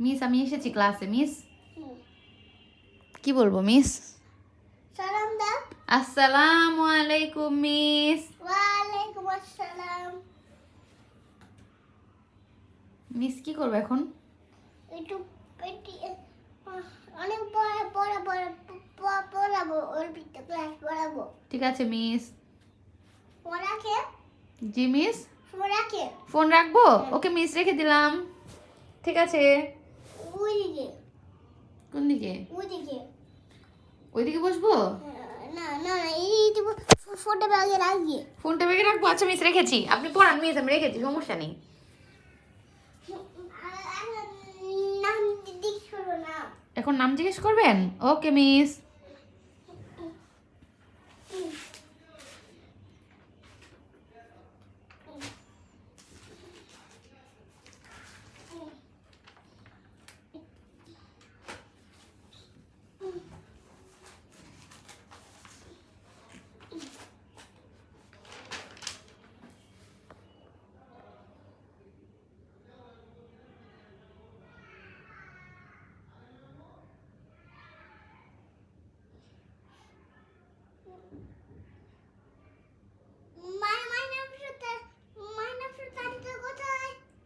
Miss আমি এসেছি ক্লাসে। মিস কি বলবো মিস? সালাম দাও। আসসালামু আলাইকুম মিস। ওয়ালাইকুম আসসালাম। মিস কি করবে এখন? একটু অনেক পড়াবো, ওর ভিতরে ক্লাস পড়াবো। ঠিক আছে মিস। ফোন রাখে? জি মিস। ফোন রাখে? ফোন রাখবো? ওকে মিস, রেখে দিলাম। ঠিক আছে। ওইদিকে। কোন দিকে? ওইদিকে। ওইদিকে বসবো? না না এই ফোনটা ব্যাগে রাখবি। ফোনটা ব্যাগে রাখবো? আচ্ছা মিস, রেখেছি। আপনি পড়ান মিস, আমি রেখেছি, সমস্যা নেই। নাম জিজ্ঞেস করো না। এখন নাম জিজ্ঞেস করবেন? Okay miss.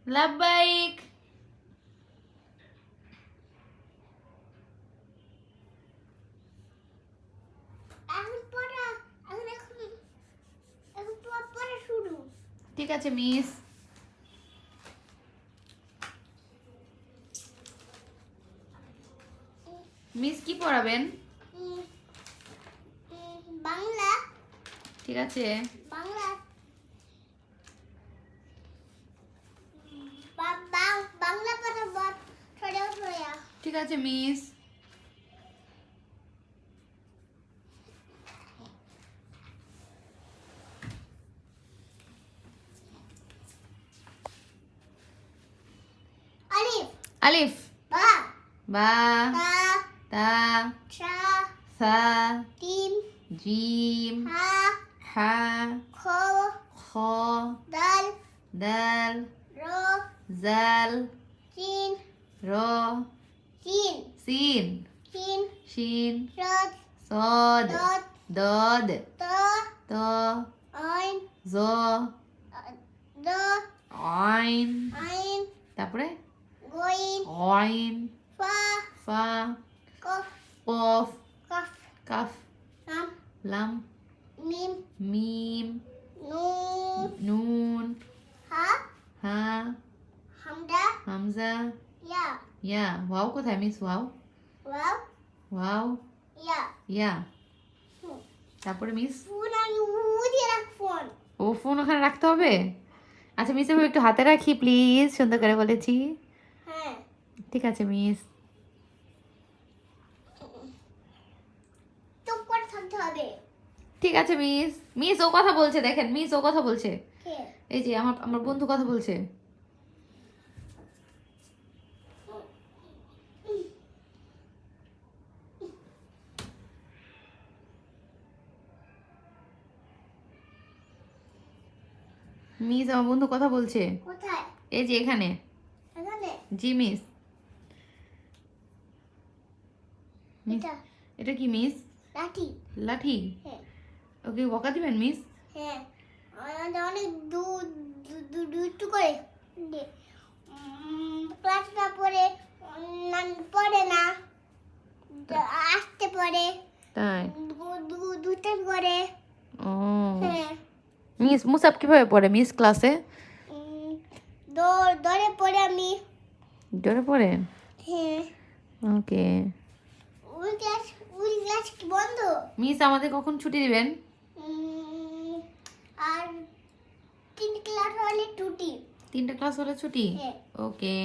লাব্বাইক। ঠিক আছে মিস। মিস কি পড়াবেন? বাংলা। ঠিক আছে। বাংলা বাংলা পড়াবো। ঠিক আছে মিস। আলিফ। আলিফ। বা। বা। তা। তা। সা। সা। তিম। জিম। হা। হা। খ। খ। দাল। দাল। র। জাল। সিন। র। সিন। সিন। সিন। শিন। সদ। সদ। দদ। দদ। ত। ত। আইন। জ। দ। আইন। আইন। তারপরে গইন। আইন। ফা। ফা। কফ। কফ। কফ। কাফ। লাম। লাম। মিম। মিম। নুন। নুন। হা। হা। হামদা। হামজা। ইয়া। ইয়া। ওয়াও কোথায় মিস? ওয়াও। ওয়াও। ওয়াও। ইয়া। ইয়া। তারপরে মিস? ফোন আমি উদিয়ে রাখ ফোন। ও ফোন ওখানে রাখতে হবে? আচ্ছা মিস, আমি একটু হাতে রাখি প্লিজ, সুন্দর করে বলেছি। হ্যাঁ। ঠিক আছে মিস। চুপ করে থাকতে হবে। ঠিক আছে মিস। মিস ও কথা বলছে, দেখেন মিস ও কথা বলছে। কে? এই যে আমার আমার বন্ধু কথা বলছে। মিস আমার বন্ধু কথা বলছে। কোথায়? এই যে এখানে। এখানে? জি মিস। মিস এটা এটা কি মিস? লাঠি। লাঠি? হ্যাঁ। ওকে বকা দিবেন মিস? হ্যাঁ। অনেক দুষ্টু করে ক্লাসটা পড়ে পড়ে না, আসতে পড়ে তাই? দুটো করে। ও হ্যাঁ। মিস মুসাব কিভাবে পড়ে মিস ক্লাসে? দৌড়ে পড়ে আমি। ডরে পড়ে? হ্যাঁ। ওকে ওই ক্লাস কি বন্ধ? মিস আমাদের কখন ছুটি দিবেন? আর 3 ক্লাস হলে ছুটি। 3টা ক্লাস হলে ছুটি? হ্যাঁ। ওকে।